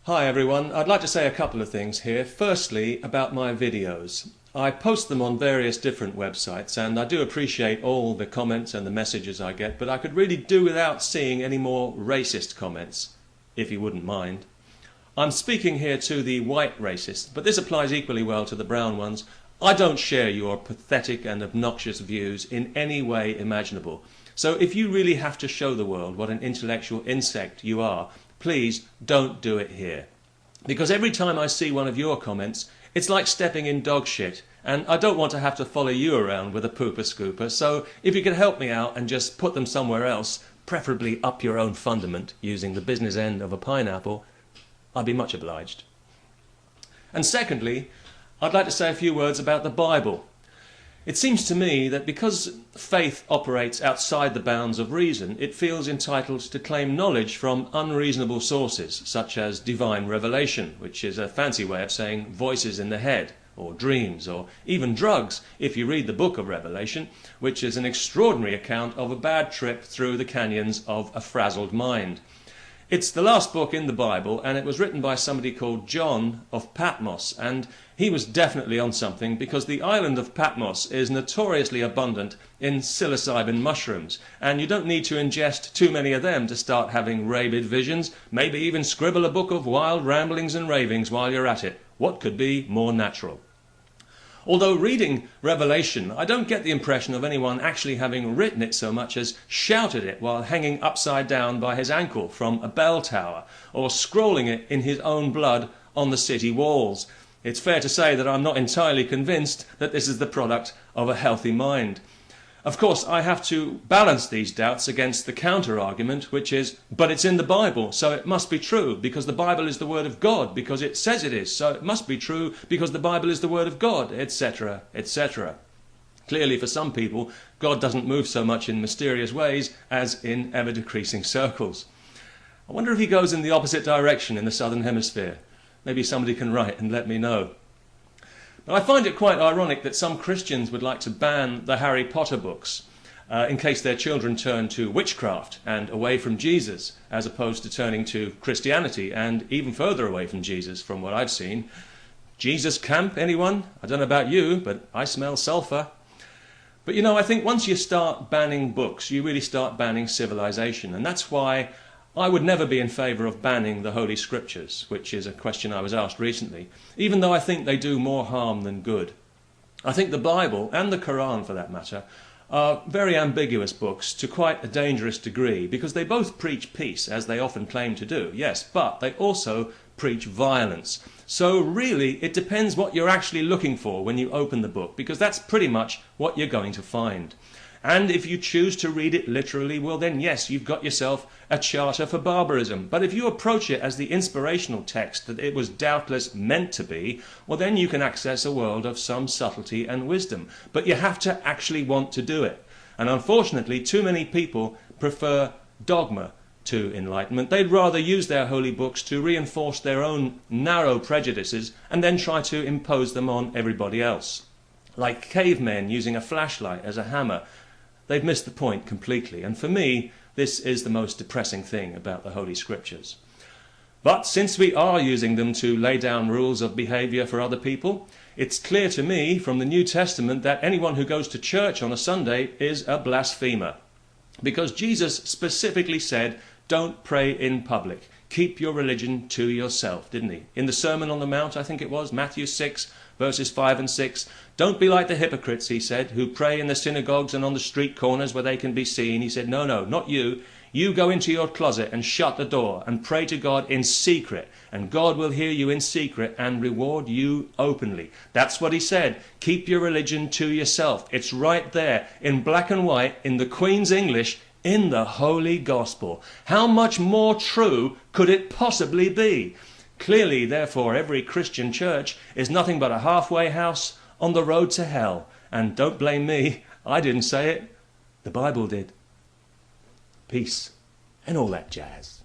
Hi everyone, I'd like to say a couple of things here. Firstly, about my videos. I post them on various different websites and I do appreciate all the comments and the messages I get, but I could really do without seeing any more racist comments, if you wouldn't mind. I'm speaking here to the white racists, but this applies equally well to the brown ones. I don't share your pathetic and obnoxious views in any way imaginable. So if you really have to show the world what an intellectual insect you are, please don't do it here. Because every time I see one of your comments, it's like stepping in dog shit, and I don't want to have to follow you around with a pooper scooper, so if you could help me out and just put them somewhere else, preferably up your own fundament, using the business end of a pineapple, I'd be much obliged. And secondly, I'd like to say a few words about the Bible. It seems to me that because faith operates outside the bounds of reason, it feels entitled to claim knowledge from unreasonable sources, such as divine revelation, which is a fancy way of saying voices in the head, or dreams, or even drugs, if you read the book of Revelation, which is an extraordinary account of a bad trip through the canyons of a frazzled mind. It's the last book in the Bible, and it was written by somebody called John of Patmos, and he was definitely on something, because the island of Patmos is notoriously abundant in psilocybin mushrooms, and you don't need to ingest too many of them to start having rabid visions, maybe even scribble a book of wild ramblings and ravings while you're at it. What could be more natural? Although reading Revelation, I don't get the impression of anyone actually having written it so much as shouted it while hanging upside down by his ankle from a bell tower, or scrawling it in his own blood on the city walls. It's fair to say that I'm not entirely convinced that this is the product of a healthy mind. Of course, I have to balance these doubts against the counter-argument, which is, but it's in the Bible, so it must be true, because the Bible is the Word of God, because it says it is, so it must be true, because the Bible is the Word of God, etc., etc. Clearly, for some people, God doesn't move so much in mysterious ways as in ever-decreasing circles. I wonder if he goes in the opposite direction in the Southern Hemisphere. Maybe somebody can write and let me know. But I find it quite ironic that some Christians would like to ban the Harry Potter books in case their children turn to witchcraft and away from Jesus, as opposed to turning to Christianity and even further away from Jesus from what I've seen. Jesus camp, anyone? I don't know about you, but I smell sulphur. But you know, I think once you start banning books, you really start banning civilization, and that's why I would never be in favour of banning the Holy Scriptures, which is a question I was asked recently, even though I think they do more harm than good. I think the Bible, and the Quran for that matter, are very ambiguous books to quite a dangerous degree, because they both preach peace, as they often claim to do, yes, but they also preach violence. So really, it depends what you're actually looking for when you open the book, because that's pretty much what you're going to find. And if you choose to read it literally, well then yes, you've got yourself a charter for barbarism. But if you approach it as the inspirational text that it was doubtless meant to be, well then you can access a world of some subtlety and wisdom. But you have to actually want to do it. And unfortunately, too many people prefer dogma to enlightenment. They'd rather use their holy books to reinforce their own narrow prejudices and then try to impose them on everybody else. Like cavemen using a flashlight as a hammer. They've missed the point completely, and for me, this is the most depressing thing about the Holy Scriptures. But since we are using them to lay down rules of behaviour for other people, it's clear to me from the New Testament that anyone who goes to church on a Sunday is a blasphemer. Because Jesus specifically said, don't pray in public. Keep your religion to yourself, didn't he? In the Sermon on the Mount, I think it was, Matthew 6, verses 5 and 6. Don't be like the hypocrites, he said, who pray in the synagogues and on the street corners where they can be seen. He said, no, not you. You go into your closet and shut the door and pray to God in secret, and God will hear you in secret and reward you openly. That's what he said. Keep your religion to yourself. It's right there in black and white in the Queen's English in the Holy Gospel. How much more true could it possibly be? Clearly, therefore, every Christian church is nothing but a halfway house on the road to hell. And don't blame me, I didn't say it, the Bible did. Peace and all that jazz.